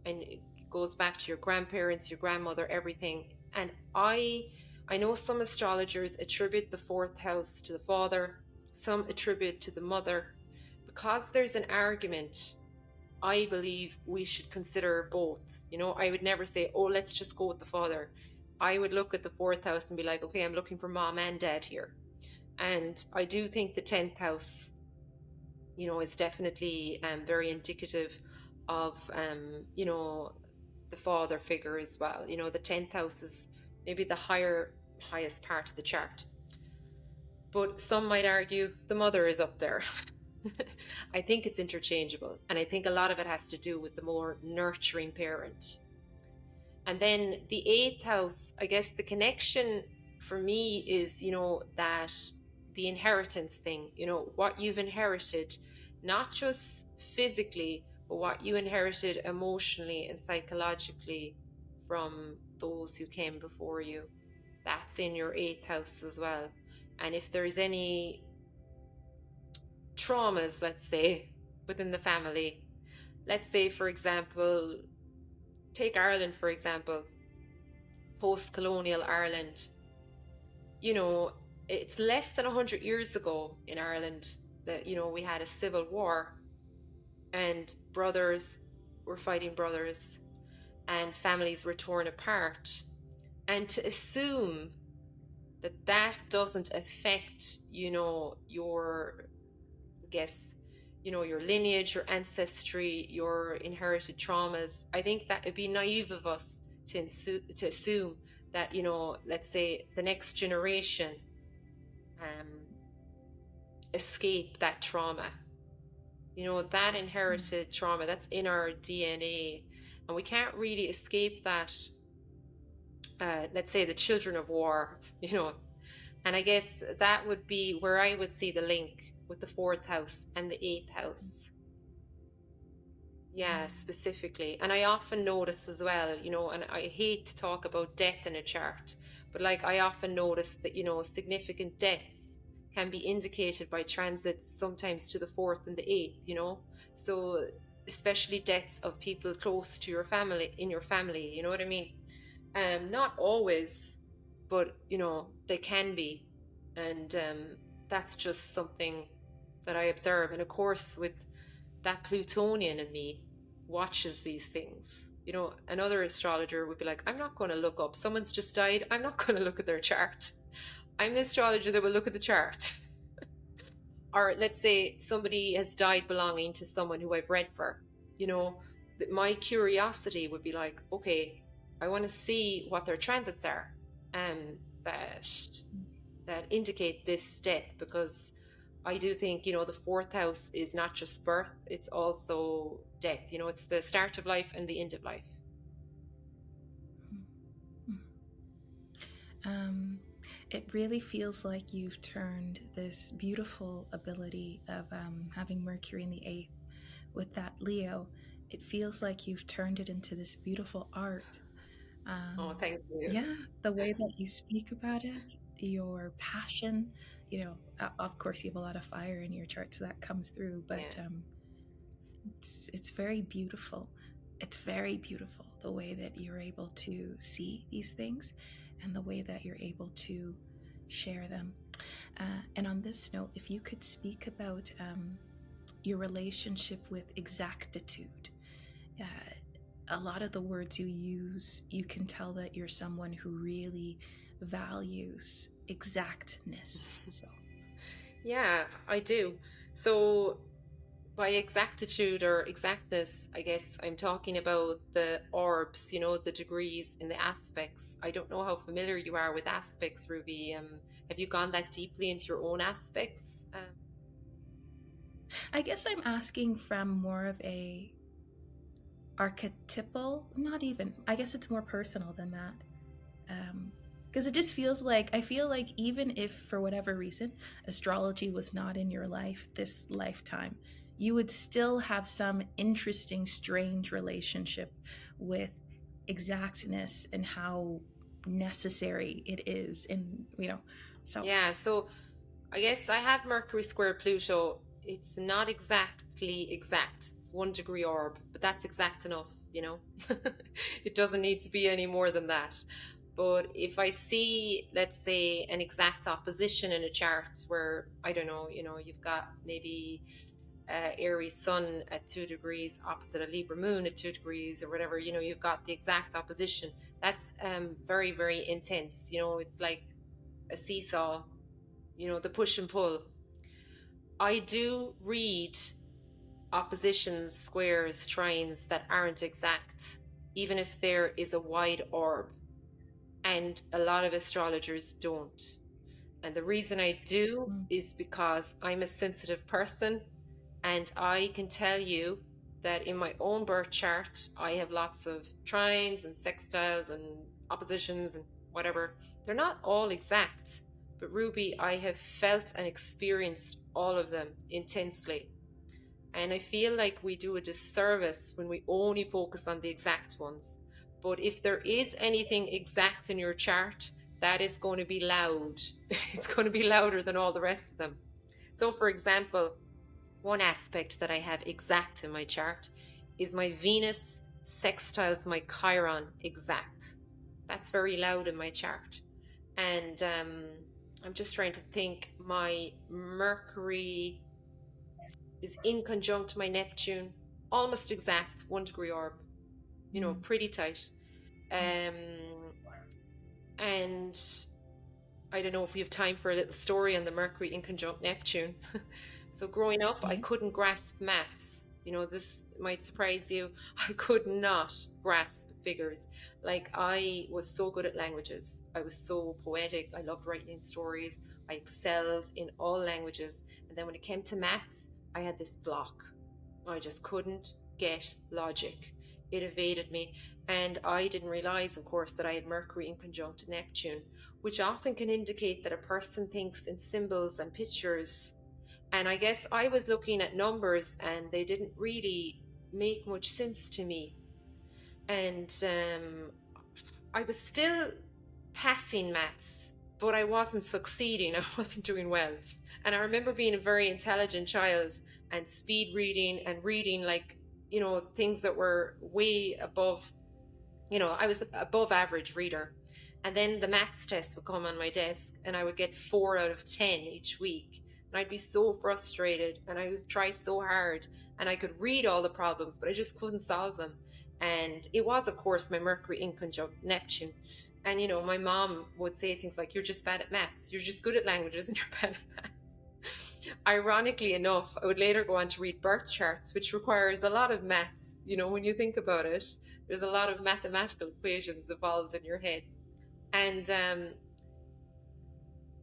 S2: and it goes back to your grandparents, your grandmother, everything. And I know some astrologers attribute the fourth house to the father, some attribute to the mother. Because there's an argument, I believe we should consider both. I would never say, oh, let's just go with the father. I would look at the fourth house and be like, okay, I'm looking for mom and dad here. And I do think the 10th house, is definitely very indicative of, the father figure as well. The 10th house is maybe the highest part of the chart. But some might argue the mother is up there. I think it's interchangeable. And I think a lot of it has to do with the more nurturing parent. And then the eighth house, I guess the connection for me is, that the inheritance thing, what you've inherited, not just physically, but what you inherited emotionally and psychologically from those who came before you. That's in your eighth house as well. And if there's any traumas, let's say, within the family, let's say, for example, take Ireland, for example, post-colonial Ireland, it's less than 100 years ago in Ireland that, we had a civil war and brothers were fighting brothers and families were torn apart. And to assume that that doesn't affect, your, I guess, your lineage, your ancestry, your inherited traumas, I think that it'd be naive of us to assume that, let's say the next generation escape that trauma. That inherited trauma, that's in our DNA, and we can't really escape that. Let's say the children of war, and I guess that would be where I would see the link with the fourth house and the eighth house. Yeah, specifically. And I often notice as well, and I hate to talk about death in a chart, but like I often notice that, significant deaths can be indicated by transits sometimes to the fourth and the eighth, So especially deaths of people close to your family, in your family, you know what I mean? Not always, but they can be. And that's just something that I observe. And of course, with that Plutonian in me watches these things. Another astrologer would be like, I'm not going to look up, someone's just died, I'm not going to look at their chart. I'm the astrologer that will look at the chart. Or let's say somebody has died belonging to someone who I've read for. My curiosity would be like, okay, I want to see what their transits are, that indicate this death, because I do think, the fourth house is not just birth, it's also death. It's the start of life and the end of life.
S1: It really feels like you've turned this beautiful ability of having Mercury in the 8th with that Leo. It feels like you've turned it into this beautiful art.
S2: Oh, thank you.
S1: Yeah, the way that you speak about it, your passion, of course you have a lot of fire in your chart, so that comes through, but
S2: Yeah.
S1: It's very beautiful. It's very beautiful the way that you're able to see these things and the way that you're able to share them. And on this note, if you could speak about your relationship with exactitude. A lot of the words you use, you can tell that you're someone who really values exactness. So
S2: Yeah, I do. So By exactitude or exactness, I guess I'm talking about the orbs, the degrees in the aspects. I don't know how familiar you are with aspects, Ruby. Have you gone that deeply into your own aspects?
S1: I guess I'm asking from more of a archetypal, not even, I guess it's more personal than that. Because it just feels like, I feel like even if for whatever reason astrology was not in your life this lifetime, you would still have some interesting, strange relationship with exactness and how necessary it is. And, so.
S2: Yeah, so I guess I have Mercury square Pluto. It's not exactly exact. It's 1 degree orb, but that's exact enough. It doesn't need to be any more than that. But if I see, let's say, an exact opposition in a chart where, I don't know, you've got maybe Aries sun at 2 degrees opposite a Libra moon at 2 degrees or whatever, you've got the exact opposition. That's very, very intense. It's like a seesaw, the push and pull. I do read oppositions, squares, trines that aren't exact, even if there is a wide orb. And a lot of astrologers don't. And the reason I do
S1: Mm.
S2: is because I'm a sensitive person, and I can tell you that in my own birth chart, I have lots of trines and sextiles and oppositions and whatever. They're not all exact, but Ruby, I have felt and experienced all of them intensely. And I feel like we do a disservice when we only focus on the exact ones. But if there is anything exact in your chart, that is going to be loud. It's going to be louder than all the rest of them. So, for example, one aspect that I have exact in my chart is my Venus sextiles my Chiron exact. That's very loud in my chart. And I'm just trying to think. My Mercury is in conjunct my Neptune, almost exact, 1 degree orb,
S1: Mm.
S2: pretty tight. Um, and I don't know if we have time for a little story on the Mercury in conjunct Neptune. So growing up, I
S1: Yeah.
S2: couldn't grasp maths. This might surprise you. I could not grasp figures. Like, I was so good at languages. I was so poetic. I loved writing stories. I excelled in all languages. And then when it came to maths, I had this block. I just couldn't get logic. It evaded me. And I didn't realize, of course, that I had Mercury in conjunct Neptune, which often can indicate that a person thinks in symbols and pictures. And I guess I was looking at numbers and they didn't really make much sense to me. And I was still passing maths, but I wasn't succeeding. I wasn't doing well. And I remember being a very intelligent child and speed reading and reading, like, things that were way above, I was above average reader. And then the maths test would come on my desk and I would get 4 out of 10 each week. And I'd be so frustrated and I would try so hard and I could read all the problems, but I just couldn't solve them. And it was, of course, my Mercury in conjunct Neptune. And, my mom would say things like, "You're just bad at maths. You're just good at languages and you're bad at maths." Ironically enough, I would later go on to read birth charts, which requires a lot of maths. When you think about it, there's a lot of mathematical equations involved in your head. And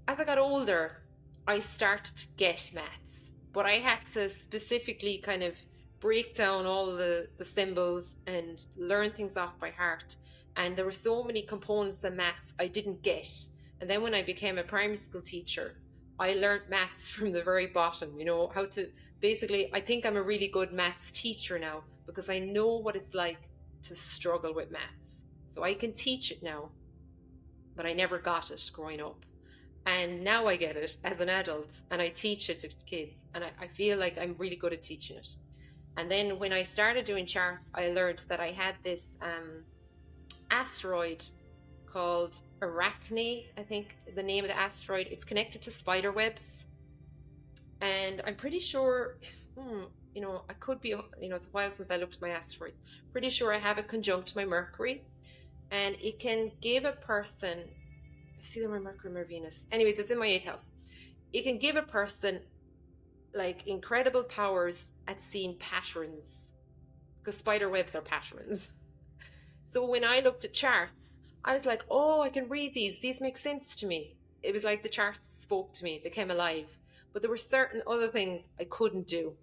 S2: as I got older, I started to get maths, but I had to specifically kind of break down all the symbols and learn things off by heart. And there were so many components of maths I didn't get. And then when I became a primary school teacher, I learned maths from the very bottom, how to basically, I think I'm a really good maths teacher now because I know what it's like to struggle with maths. So I can teach it now, but I never got it growing up. And now I get it as an adult and I teach it to kids. And I feel like I'm really good at teaching it. And then when I started doing charts, I learned that I had this asteroid called Arachne, I think the name of the asteroid. It's connected to spider webs. And I'm pretty sure, I could be, it's a while since I looked at my asteroids. Pretty sure I have it conjunct my Mercury. And it can give a person, I see them my Mercury, my Venus. Anyways, it's in my 8th house. It can give a person like incredible powers at seeing patterns, because spider webs are patterns. So when I looked at charts, I was like, oh, I can read these. These make sense to me. It was like the charts spoke to me, they came alive. But there were certain other things I couldn't do.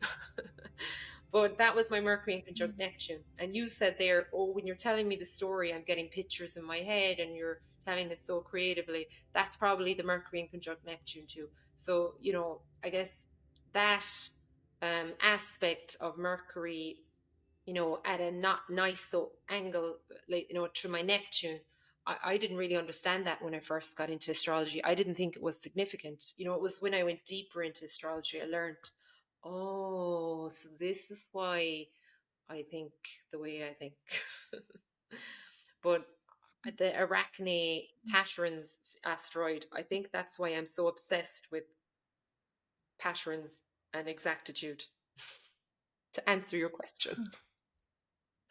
S2: But that was my Mercury in conjunct Neptune. And you said there, oh, when you're telling me the story, I'm getting pictures in my head and you're telling it so creatively. That's probably the Mercury in conjunct Neptune too. So, I guess that aspect of Mercury, at a not nice so angle, like, to my Neptune. I didn't really understand that when I first got into astrology. I didn't think it was significant. It was when I went deeper into astrology, I learned, oh, so this is why I think the way I think. But the Arachne Patterns asteroid, I think that's why I'm so obsessed with patterns and exactitude, to answer your question.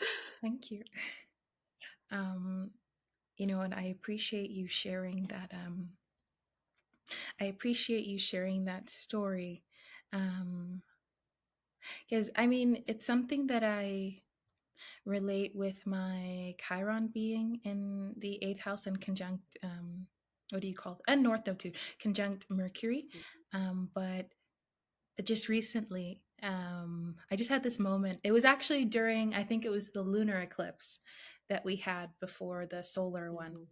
S1: Oh, thank you. Um, and I appreciate you sharing that. I appreciate you sharing that story. Because I mean, it's something that I relate with my Chiron being in the eighth house and conjunct, what do you call it? And North, though, too, conjunct Mercury. But just recently, I just had this moment. It was actually during, I think it was the lunar eclipse that we had before the solar one.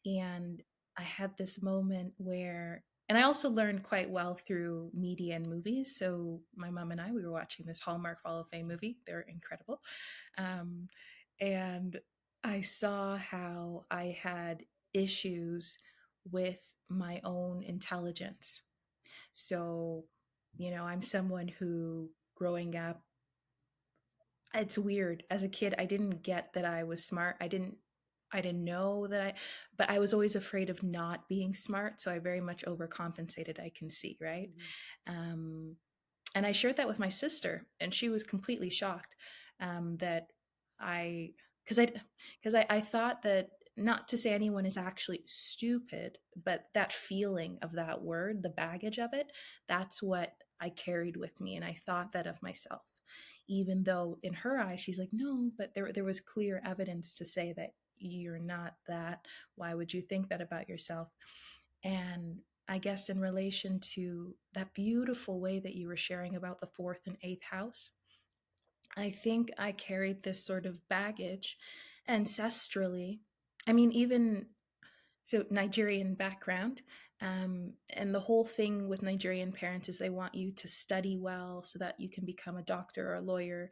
S1: And I had this moment where, and I also learned quite well through media and movies. So my mom and I, we were watching this Hallmark Hall of Fame movie. They're incredible. Um, and I saw how I had issues with my own intelligence. So, I'm someone who growing up, it's weird. As a kid, I didn't get that I was smart. I didn't know that but I was always afraid of not being smart. So I very much overcompensated, I can see, right? Um, and I shared that with my sister, and she was completely shocked that I, because I thought that, not to say anyone is actually stupid, but that feeling of that word, the baggage of it, that's what I carried with me, and I thought that of myself. Even though in her eyes, she's like, no, but there was clear evidence to say that you're not that. Why would you think that about yourself? And I guess in relation to that beautiful way that you were sharing about the fourth and eighth house, I think I carried this sort of baggage ancestrally. I mean, even so, Nigerian background. And the whole thing with Nigerian parents is they want you to study well so that you can become a doctor or a lawyer.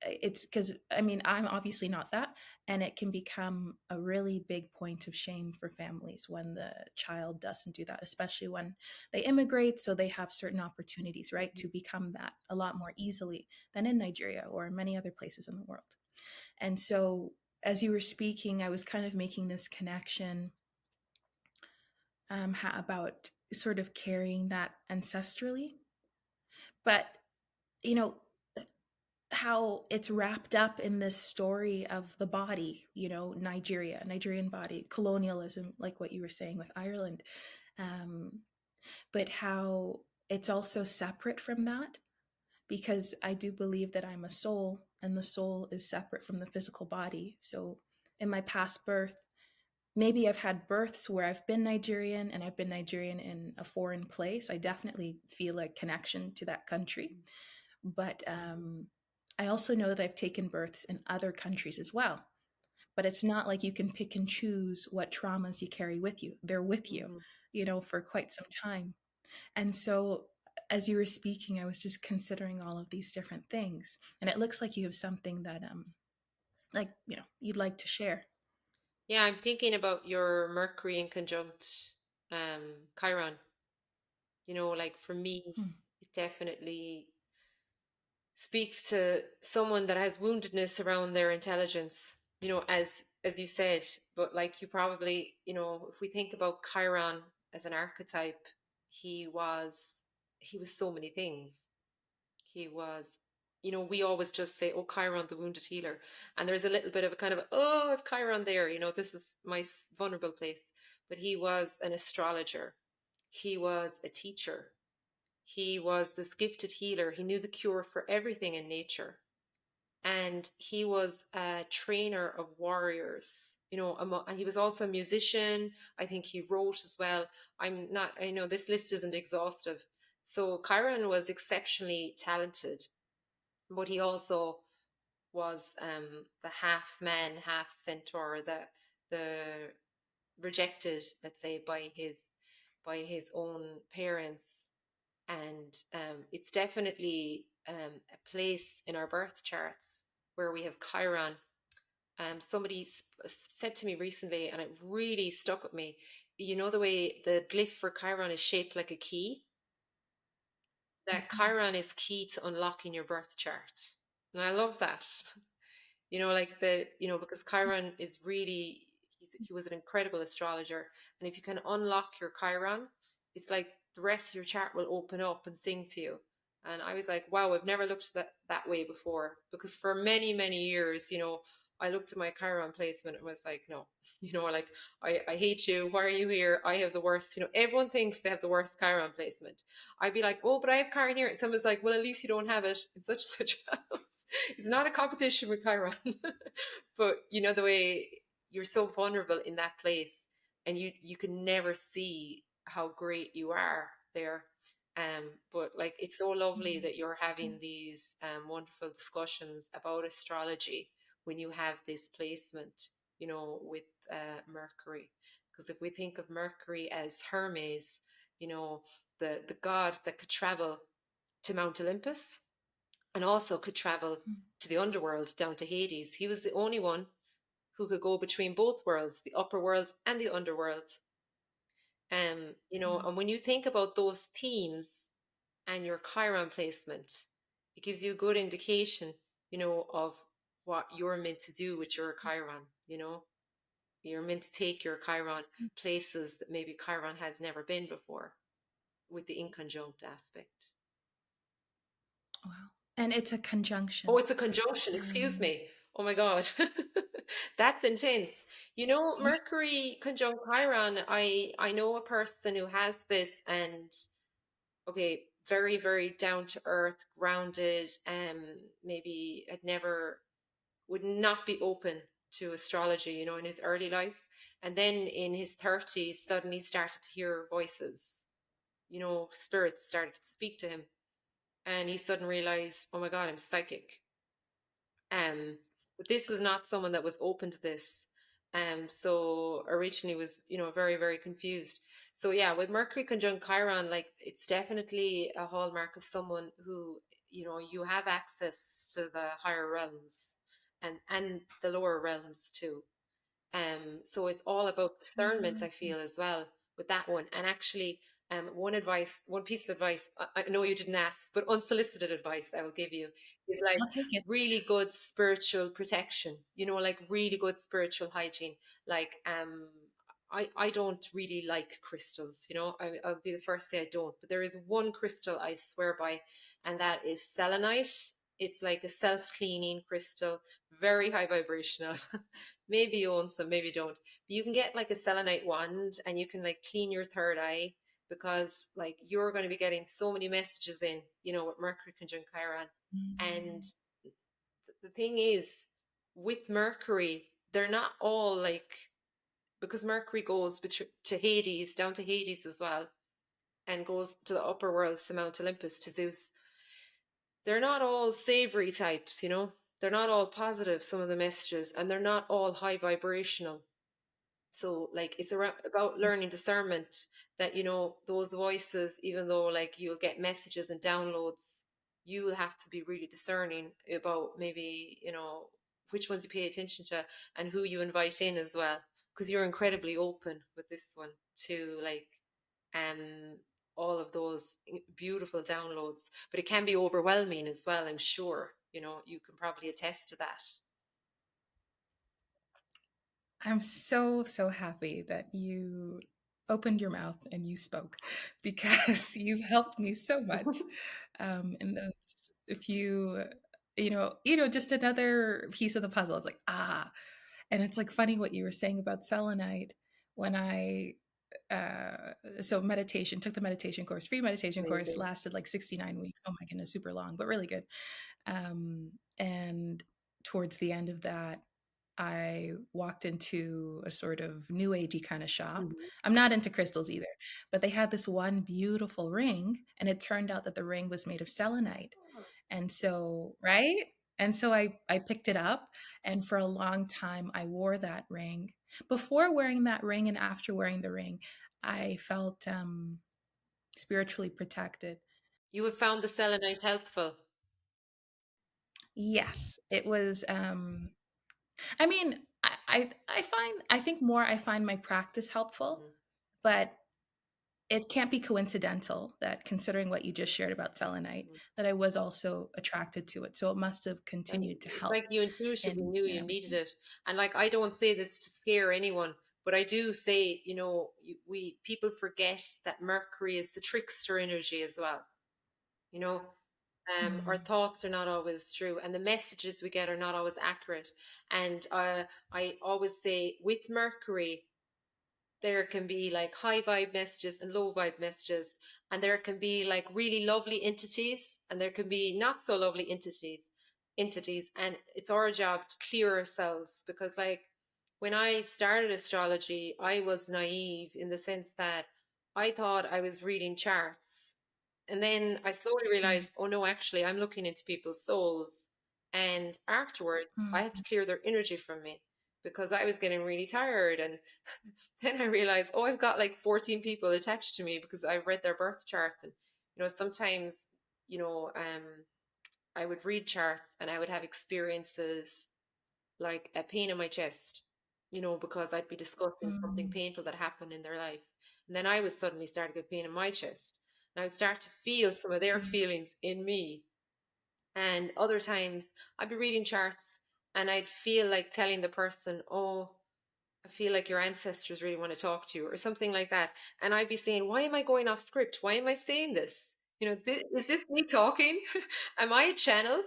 S1: It's because, I mean, I'm obviously not that. And it can become a really big point of shame for families when the child doesn't do that, especially when they immigrate. So they have certain opportunities, right, to become that a lot more easily than in Nigeria or many other places in the world. And so, as you were speaking, I was kind of making this connection about sort of carrying that ancestrally. But, you know, how it's wrapped up in this story of the body, Nigerian body, colonialism, like what you were saying with Ireland. Um, but how it's also separate from that, because I do believe that I'm a soul and the soul is separate from the physical body. So in my past birth, maybe I've had births where I've been Nigerian and I've been Nigerian in a foreign place. I definitely feel a connection to that country. But I also know that I've taken births in other countries as well. But it's not like you can pick and choose what traumas you carry with you. They're with you,
S2: Mm-hmm.
S1: for quite some time. And so as you were speaking, I was just considering all of these different things. And it looks like you have something that like, you'd like to share.
S2: Yeah, I'm thinking about your Mercury in conjunct Chiron. Like for me,
S1: Hmm.
S2: it definitely speaks to someone that has woundedness around their intelligence, as you said. But like you probably, if we think about Chiron as an archetype, he was he was so many things. He was, we always just say, oh, Chiron, the wounded healer. And there's a little bit of a kind of, oh, if Chiron there, this is my vulnerable place. But he was an astrologer. He was a teacher. He was this gifted healer. He knew the cure for everything in nature. And he was a trainer of warriors. He was also a musician. I think he wrote as well. I know this list isn't exhaustive. So Chiron was exceptionally talented, but he also was the half man, half centaur, the rejected, let's say, by his own parents. And it's definitely a place in our birth charts where we have Chiron. Somebody said to me recently, and it really stuck with me. You know the way the glyph for Chiron is shaped like a key? That
S1: Mhm.
S2: Chiron is key to unlocking your birth chart. And I love that. Because Chiron is really, he was an incredible astrologer. And if you can unlock your Chiron, it's like the rest of your chart will open up and sing to you. And I was like, wow, I've never looked at that way before. Because for many, many years, I looked at my Chiron placement and was like, no, like, I hate you. Why are you here? I have the worst. Everyone thinks they have the worst Chiron placement. I'd be like, oh, but I have Chiron here. And someone's like, well, at least you don't have it in such and such house. It's not a competition with Chiron. But the way you're so vulnerable in that place, and you can never see how great you are there. But like, it's so lovely that you're having these wonderful discussions about astrology when you have this placement, with Mercury. Because if we think of Mercury as Hermes, you know, the god that could travel to Mount Olympus and also could travel to the underworld down to Hades. He was the only one who could go between both worlds, the upper worlds and the underworlds. And when you think about those themes and your Chiron placement, it gives you a good indication, of what you're meant to do with your Chiron. You're meant to take your Chiron places that maybe Chiron has never been before with the inconjunct aspect.
S1: Wow. And it's a
S2: Oh,
S1: conjunction.
S2: it's a conjunction. Excuse
S1: Um,
S2: me. Oh my God. That's intense.
S1: yeah.
S2: Mercury conjunct Chiron. I know a person who has this, and okay, very, very down to earth, grounded, maybe would not be open to astrology, in his early life. And then in his 30s, suddenly started to hear voices, spirits started to speak to him. And he suddenly realized, oh my God, I'm psychic. But this was not someone that was open to this. So originally was, very, very confused. So yeah, with Mercury conjunct Chiron, like, it's definitely a hallmark of someone who, you have access to the higher realms and the lower realms too. So it's all about discernment, I
S1: Mhm.
S2: feel, as well with that one. And actually, one piece of advice, I know you didn't ask, but unsolicited advice I will give you is like
S1: I'll take it.
S2: really good spiritual protection, like really good spiritual hygiene. Like, I don't really like crystals, I'll be the first to say I don't, but there is one crystal I swear by, and that is selenite. It's like a self-cleaning crystal, very high vibrational. Maybe you own some, maybe you don't. But you can get like a selenite wand and you can like clean your third eye, because like you're going to be getting so many messages in, with Mercury conjunct Chiron. And
S1: Mm.
S2: the thing is, with Mercury, they're not all like, because Mercury goes to Hades, down to Hades as well, and goes to the upper worlds, to Mount Olympus, to Zeus. They're not all savory types, they're not all positive, some of the messages, and they're not all high vibrational. So like, it's about learning discernment, that those voices, even though like you'll get messages and downloads, you will have to be really discerning about maybe which ones you pay attention to and who you invite in as well, because you're incredibly open with this one to like um all of those beautiful downloads, but it can be overwhelming as well, I'm sure. You can probably attest to that.
S1: I'm so, so happy that you opened your mouth and you spoke because you've helped me so much. In those, if just another piece of the puzzle. It's like, and it's like funny what you were saying about selenite. When I so meditation, took the meditation course, free meditation course,
S2: Amazing.
S1: lasted like 69 weeks. Oh my goodness, super long, but really good. And towards the end of that, I walked into a sort of new agey kind of shop.
S2: Mhm.
S1: I'm not into crystals either, but they had this one beautiful ring, and it turned out that the ring was made of selenite. And so, right? And so I picked it up, and for a long time I wore that ring. Before wearing that ring and after wearing the ring, I felt spiritually protected.
S2: You have found the selenite helpful.
S1: Yes, it was I mean, I think more I find my practice helpful,
S2: Mhm.
S1: but it can't be coincidental that considering what you just shared about selenite,
S2: Mhm.
S1: that I was also attracted to it. So it must have
S2: And
S1: continued to
S2: it's
S1: help
S2: like you intuitively
S1: in
S2: knew you needed it. And like, I don't say this to scare anyone, but I do say, we people forget that Mercury is the trickster energy as well. You know, our
S1: mm,
S2: thoughts are not always true, and the messages we get are not always accurate. And I always say, with Mercury, there can be like high vibe messages and low vibe messages, and there can be like really lovely entities, and there can be not so lovely entities, and it's our job to clear ourselves, because like when I started astrology, I was naive in the sense that I thought I was reading charts, and then I slowly
S1: mm,
S2: realized, oh no, actually I'm looking into people's souls, and afterwards I have to
S1: mm,
S2: clear their energy from me, because I was getting really tired. And then I realized, oh, I've got like 14 people attached to me because I've read their birth charts. And, sometimes, you know, um, I would read charts and I would have experiences like a pain in my chest, because I'd be discussing something
S1: mm,
S2: painful that happened in their life. And then I would suddenly start to get pain in my chest. And I would start to feel some of their
S1: mm,
S2: feelings in me. And other times I'd be reading charts and I'd feel like telling the person, oh, I feel like your ancestors really want to talk to you, or something like that. And I'd be saying, why am I going off script? Why am I saying this? Is this me talking? Am I a channel?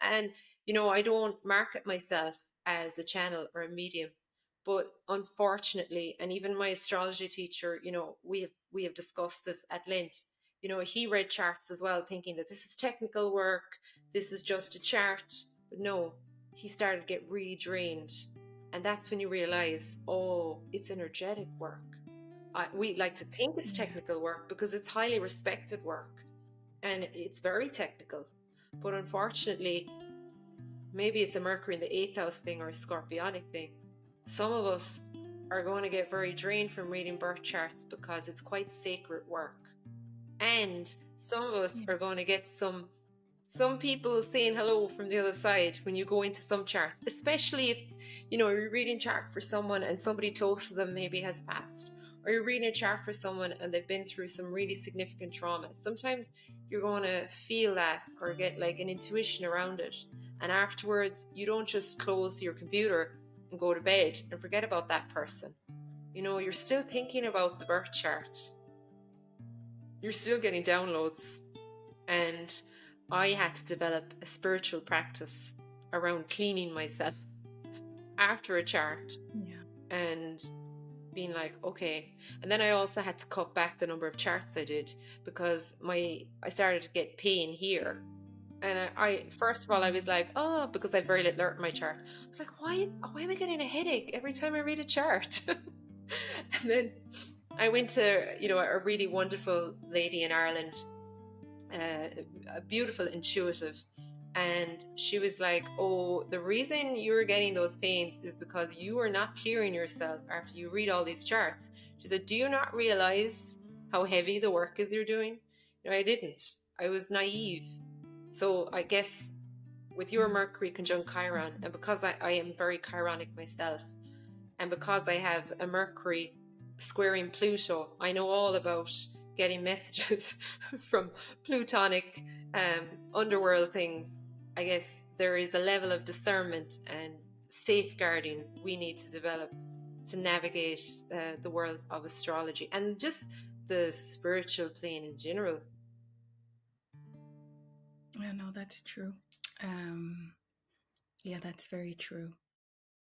S2: And, I don't market myself as a channel or a medium. But unfortunately, and even my astrology teacher, we have discussed this at length. He read charts as well, thinking that this is technical work, this is just a chart. But no, he started to get really drained, and that's when you realize, oh, it's energetic work. We like to think it's
S1: yeah,
S2: technical work because it's highly respected work and it's very technical. But unfortunately, maybe it's a Mercury in the eighth house thing or a scorpionic thing. Some of us are going to get very drained from reading birth charts because it's quite sacred work. And some of us
S1: yeah,
S2: are going to get some people saying hello from the other side when you go into some charts, especially if you're reading a chart for someone and somebody close to them maybe has passed, or you're reading a chart for someone and they've been through some really significant trauma. Sometimes you're going to feel that or get like an intuition around it, and afterwards you don't just close your computer and go to bed and forget about that person. You're still thinking about the birth chart, you're still getting downloads. And I had to develop a spiritual practice around cleaning myself after a chart
S1: yeah.
S2: and being like, okay. And then I also had to cut back the number of charts I did because I started to get pain here. And I first of all I was
S1: Mm,
S2: like, oh, because I have very little art in my chart. I was like, why am I getting a headache every time I read a chart? And then I went to, a really wonderful lady in Ireland, a beautiful intuitive, and she was like, oh, the reason you're getting those pains is because you are not clearing yourself after you read all these charts. She said, do you not realize how heavy the work is you're doing? I didn't. I was naive. So I guess with your
S1: mm,
S2: Mercury conjunct Chiron,
S1: mhm,
S2: and because I am very Chironic myself, and because I have a Mercury squaring Pluto, I know all about getting messages from plutonic underworld things. I guess there is a level of discernment and safeguarding we need to develop to navigate the worlds of astrology and just the spiritual plane in general.
S1: yeah, no, that's true. Um, yeah, that's very true.